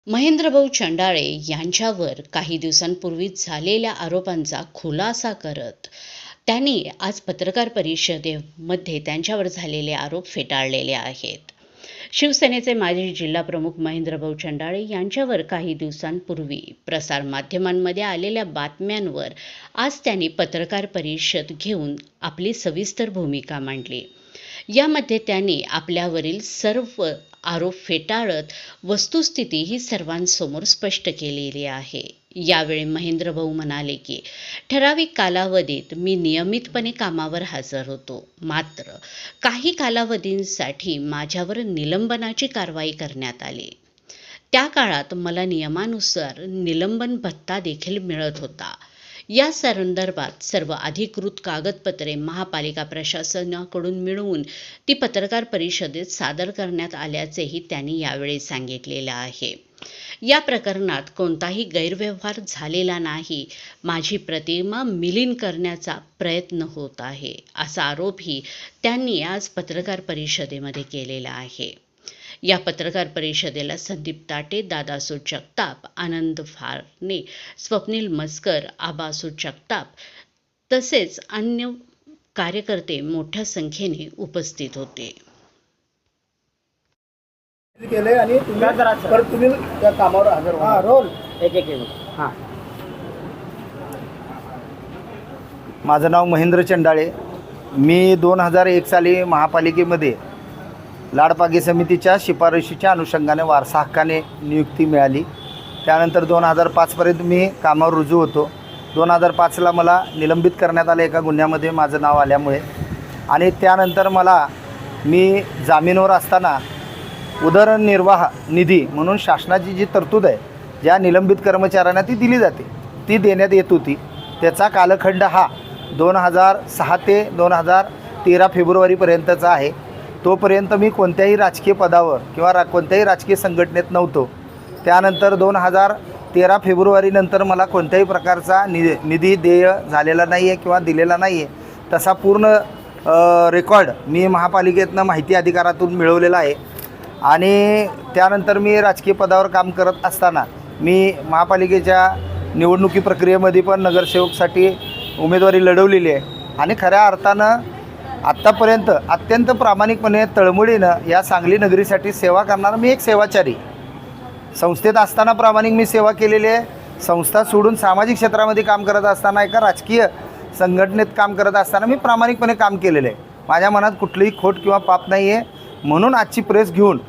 महेंद्रभाऊ चंडाळे यांच्यावर काही दिवसांपूर्वी झालेल्या आरोपांचा खुलासा करत त्यांनी आज पत्रकार परिषदेमध्ये त्यांच्यावर झालेले आरोप फेटाळलेले आहेत. शिवसेनेचे माजी जिल्हाप्रमुख महेंद्रभाऊ चंडाळे यांच्यावर काही दिवसांपूर्वी प्रसारमाध्यमांमध्ये आलेल्या बातम्यांवर आज त्यांनी पत्रकार परिषद घेऊन आपली सविस्तर भूमिका मांडली. यामध्ये त्यांनी आपल्यावरील सर्व आरोप फेटाळत वस्तुस्थिती ही सर्वांसमोर स्पष्ट केलेली आहे. यावेळी महेंद्रभाऊ म्हणाले की ठराविक कालावधीत मी नियमितपणे कामावर हजर होतो, मात्र काही कालावधींसाठी माझ्यावर निलंबनाची कारवाई करण्यात आली. त्या काळात मला नियमानुसार निलंबन भत्ता देखील मिळत होता. या संदर्भात सर्व अधिकृत कागदपत्रे महापालिका प्रशासनाकडून मिळवून ती पत्रकार परिषदेत सादर करण्यात आल्याचेही त्यांनी यावेळी सांगितलेले आहे. या प्रकरणात कोणताही गैरव्यवहार झालेला नाही, माझी प्रतिमा मिलिन करण्याचा प्रयत्न होत आहे, असा आरोपही त्यांनी आज पत्रकार परिषदेमध्ये केलेला आहे. या पत्रकार परिषदेला संदीप ताटे, दादासू जगताप, आनंद फारणे, स्वप्नील मस्कर, आबासू जगताप तसेच अन्य कार्यकर्ते मोठ्या संख्येने उपस्थित होते. केले आणि तुम्ही त्या कामावर हजर व्हा. रोल हां. माझं नाव महेंद्र चंडाळे. मी 2001 साली महापालिकेमध्ये लाडपागे समितीच्या शिफारशीच्या अनुषंगाने वारसा हक्काने नियुक्ती मिळाली. त्यानंतर 2005पर्यंत मी कामावर रुजू होतो. 2005ला मला निलंबित करण्यात आलं एका गुन्ह्यामध्ये माझं नाव आल्यामुळे. आणि त्यानंतर मी जामीनवर असताना उदरनिर्वाह निधी म्हणून शासनाची जी तरतूद आहे, ज्या निलंबित कर्मचाऱ्यांना ती दिली जाते, ती देण्यात येत होती. त्याचा कालखंड हा 2006 ते 2013 फेब्रुवारीपर्यंतचा आहे. तोपर्यंत मी कोणत्याही राजकीय पदावर किंवा कोणत्याही राजकीय संघटनेत नव्हतो. त्यानंतर 2013 फेब्रुवारीनंतर मला कोणत्याही प्रकारचा निधी देय झालेला नाही आहे किंवा दिलेला नाही आहे. तसा पूर्ण रेकॉर्ड मी महापालिकेतनं माहिती अधिकारातून मिळवलेला आहे. आणि त्यानंतर मी राजकीय पदावर काम करत असताना मी महापालिकेच्या निवडणुकी प्रक्रियेमध्ये पण नगरसेवकसाठी उमेदवारी लढवलेली आहे. आणि खऱ्या अर्थानं आत्तापर्यंत अत्यंत प्रामाणिकपणे तळमळीनं या सांगली नगरीसाठी सेवा करणारा मी एक सेवाचारी. संस्थेत असताना प्रामाणिक मी सेवा केलेली आहे. संस्था सोडून सामाजिक क्षेत्रामध्ये काम करत असताना, एका राजकीय संघटनेत काम करत असताना मी प्रामाणिकपणे काम केलेलं आहे. माझ्या मनात कुठलीही खोट किंवा पाप नाही आहे. म्हणून आजची प्रेस घेऊन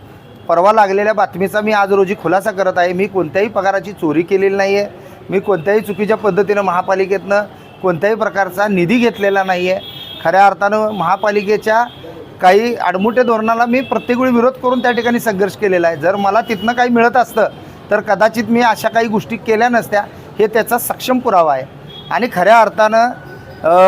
परवा लागलेल्या बातमीचा मी आज रोजी खुलासा करत आहे. मी कोणत्याही पगाराची चोरी केलेली नाही आहे. मी कोणत्याही चुकीच्या पद्धतीनं महापालिकेतनं कोणत्याही प्रकारचा निधी घेतलेला नाही आहे. खऱ्या अर्थानं महापालिकेच्या काही आडमुठे धोरणाला मी प्रत्येक वेळी विरोध करून त्या ठिकाणी संघर्ष केलेला आहे. जर मला तिथनं काही मिळत असतं तर कदाचित मी अशा काही गोष्टी केल्या नसत्या. हे त्याचा सक्षम पुरावा आहे. आणि खऱ्या अर्थानं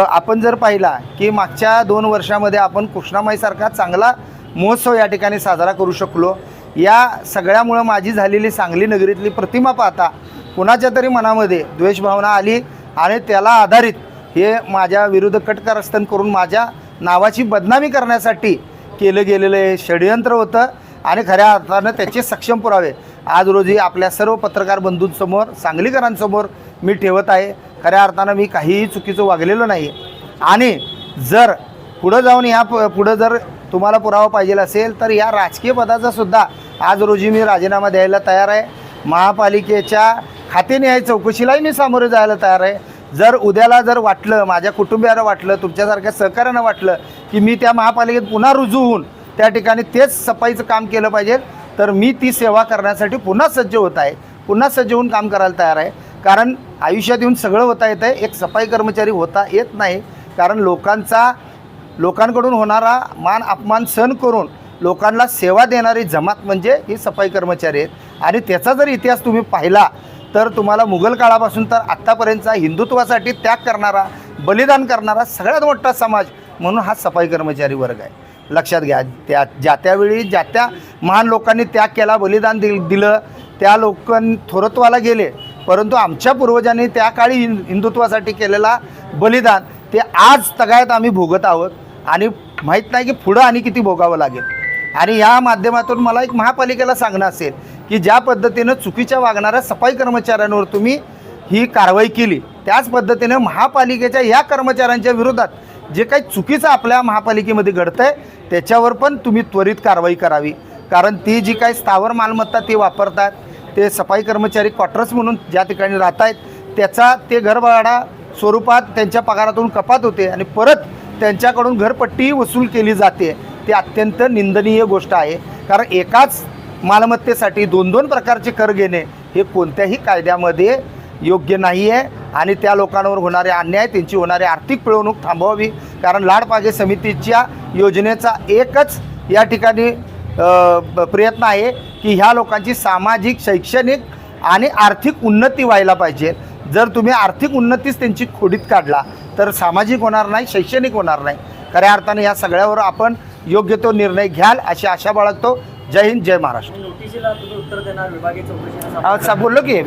आपण जर पाहिला की मागच्या 2 वर्षामध्ये आपण कृष्णामाईसारखा चांगला महोत्सव या ठिकाणी साजरा करू शकलो. या सगळ्यामुळं माझी झालेली सांगली नगरीतली प्रतिमा पाहता कुणाच्या तरी मनामध्ये द्वेषभावना आली आणि त्याला आधारित हे माझ्या विरुद्ध कटकारस्थान करून माझ्या नावाची बदनामी करण्यासाठी केलं गेलेलं हे षडयंत्र होतं. आणि खऱ्या अर्थानं त्याचे सक्षम पुरावे आज रोजी आपल्या सर्व पत्रकार बंधूंसमोर, सांगलीकरांसमोर मी ठेवत आहे. खऱ्या अर्थानं मी काहीही चुकीचं वागलेलो नाही. आणि जर पुढं जाऊन पुढं जर तुम्हाला पुरावा पाहिजे असेल तर या राजकीय पदाचासुद्धा आज रोजी मी राजीनामा द्यायला तयार आहे. महापालिकेच्या खातेनिहाय चौकशीलाही मी सामोरे जायला तयार आहे. जर उद्याला वाटलं, माझ्या कुटुंबियाला वाटलं, तुमच्यासारख्या सहकार्यानं वाटलं की मी त्या महापालिकेत पुन्हा रुजू होऊन त्या ठिकाणी तेच सफाईचं काम केलं पाहिजे, तर मी ती सेवा करण्यासाठी पुन्हा सज्ज होत आहे. पुन्हा सज्ज होऊन काम करायला तयार आहे. कारण आयुष्यात येऊन सगळं होता येतं आहे, एक सफाई कर्मचारी होता येत नाही. कारण लोकांकडून होणारा मान अपमान सहन करून लोकांना सेवा देणारी जमात म्हणजे ही सफाई कर्मचारी आहेत. आणि त्याचा जर इतिहास तुम्ही पाहिला तर तुम्हाला मुघल काळापासून तर आत्तापर्यंतचा हिंदुत्वासाठी त्याग करणारा, बलिदान करणारा सगळ्यात मोठा समाज म्हणून हा सफाई कर्मचारी वर्ग आहे. लक्षात घ्या. ज्या त्यावेळी ज्या त्या महान लोकांनी त्याग केला, बलिदान दिलं, त्या लोकांनी थोरत्वाला गेले. परंतु आमच्या पूर्वजांनी त्या काळी हिंदुत्वासाठी केलेला बलिदान ते आज तगायत आम्ही भोगत आहोत. आणि माहीत नाही की पुढं आणि किती भोगावं लागेल. आणि या माध्यमातून मला एक महापालिकेला सांगणं असेल की ज्या पद्धतीनं चुकीच्या वागणाऱ्या सफाई कर्मचाऱ्यांवर तुम्ही ही कारवाई केली, त्याच पद्धतीनं महापालिकेच्या या कर्मचाऱ्यांच्या विरोधात जे काही चुकीचं आपल्या महापालिकेमध्ये घडतं आहे त्याच्यावर पण तुम्ही त्वरित कारवाई करावी. कारण ती जी काही स्थावर मालमत्ता ती वापरतात, ते सफाई कर्मचारी क्वार्टर्स म्हणून ज्या ठिकाणी राहत आहेत त्याचा ते घरभाडा स्वरूपात त्यांच्या पगारातून कपात होते आणि परत त्यांच्याकडून घरपट्टीही वसूल केली जाते. ते अत्यंत निंदनीय गोष्ट आहे. कारण एकाच मालमत्तेसाठी 2-2 प्रकारचे कर घेणे हे कोणत्याही कायद्यामध्ये योग्य नाही आहे आणि त्या लोकांवर होणारे अन्याय, त्यांची होणारी आर्थिक पिळवणूक थांबवावी. कारण लाडपागे समितीच्या योजनेचा एकच या ठिकाणी प्रयत्न आहे की ह्या लोकांची सामाजिक, शैक्षणिक आणि आर्थिक उन्नती व्हायला पाहिजे. जर तुम्ही आर्थिक उन्नतीच त्यांची खोडीत काढला तर सामाजिक होणार नाही, शैक्षणिक होणार नाही. खऱ्या अर्थाने ह्या सगळ्यावर आपण योग्य तो निर्णय घ्याल अशी आशा बाळगतो. जय हिंद, जय महाराष्ट्र. नोटिशीला तुम्ही उत्तर देणार विभागीय चौकशीला बोललो की